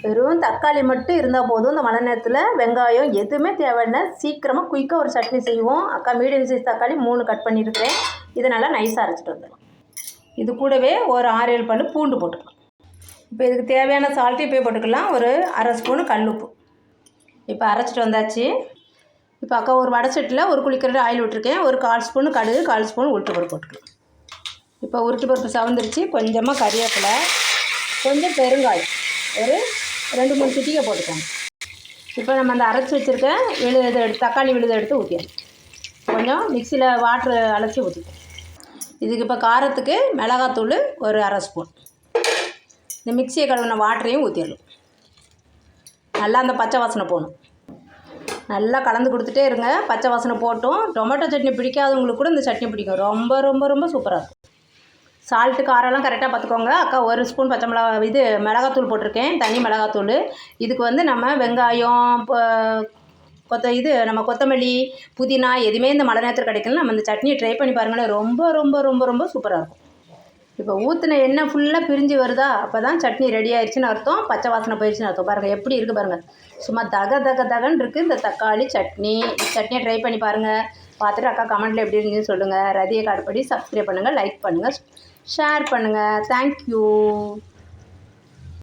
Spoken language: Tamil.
வெறும் தக்காளி மட்டும் இருந்தால் போதும். இந்த மழை நேரத்தில் வெங்காயம் எதுவுமே தேவையில்லை. சீக்கிரமாக குயிக்காக ஒரு சட்னி செய்வோம். அக்கா மீடியம் சைஸ் தக்காளி 3 கட் பண்ணியிருக்கிறேன். இதை நல்லா நைஸாக அரைச்சிட்டு வந்துடலாம். இது கூடவே ஒரு 6-7 பல் பூண்டு போட்டுக்கலாம். இப்போ இதுக்கு தேவையான சால்ட்டு இப்போ போட்டுக்கலாம். ஒரு 1/2 ஸ்பூனு கல்லுப்பு. இப்போ அரைச்சிட்டு வந்தாச்சு. இப்போ அக்கா ஒரு வடை சட்டியில் ஒரு குளிக்கிற ஆயில் விட்டுருக்கேன். ஒரு 1/4 ஸ்பூனு கடுகு, 1/4 ஸ்பூன் உளுத்து பருப்பு போட்டுக்கலாம். இப்போ உருட்டு பருப்பு சவந்துருச்சு. கொஞ்சமாக கறிவேப்பிலை, கொஞ்சம் பெருங்காயம், ஒரு 2-3 சிட்டிகை போட்டுக்கோங்க. இப்போ நம்ம அந்த அரைச்சி வச்சுருக்க விழுதை எடுத்து தக்காளி விழுதை எடுத்து ஊற்றிடணும். கொஞ்சம் மிக்சியில் வாட்ரு அலசி ஊற்றிக்கணும். இதுக்கு இப்போ காரத்துக்கு மிளகாத்தூள் ஒரு 1/2 ஸ்பூன். இந்த மிக்சியை கழுவின வாட்டரையும் ஊற்றிடணும். நல்லா அந்த பச்சை வாசனை போகணும். நல்லா கலந்து கொடுத்துட்டே இருங்க. பச்சை வாசனை போட்டும். டொமேட்டோ சட்னி பிடிக்காதவங்களுக்கு கூட இந்த சட்னி பிடிக்கும். ரொம்ப ரொம்ப ரொம்ப சூப்பராக இருக்கும். சால்ட்டு காரெல்லாம் கரெக்டாக பார்த்துக்கோங்க. அக்கா 1 ஸ்பூன் பச்சை மிளகாத்தூள் போட்டிருக்கேன், தனி மிளகாத்தூள். இதுக்கு வந்து நம்ம வெங்காயம், நம்ம கொத்தமல்லி, புதினா எதுவுமே இந்த மழை நேரத்தில் கிடைக்கல. நம்ம இந்த சட்னியை ட்ரை பண்ணி பாருங்களேன். ரொம்ப ரொம்ப ரொம்ப ரொம்ப சூப்பராக இருக்கும். இப்போ ஊற்றின எண்ணெய் ஃபுல்லாக பிரிஞ்சு வருதா, அப்போ தான் சட்னி ரெடி ஆயிடுச்சுன்னு அர்த்தம். பச்சை வாசனை போயிடுச்சுன்னு அர்த்தம். பாருங்கள் எப்படி இருக்குது பாருங்கள். சும்மா தகன்னு இருக்குது இந்த தக்காளி சட்னி. சட்னியை ட்ரை பண்ணி பாருங்கள். பார்த்துட்டு அக்கா கமெண்ட்டில் எப்படி இருந்துச்சுன்னு சொல்லுங்கள். ரதியை கார்டு படி சப்ஸ்கிரைப் பண்ணுங்கள், லைக் பண்ணுங்கள், ஷேர் பண்ணுங்கள். தேங்க்யூ.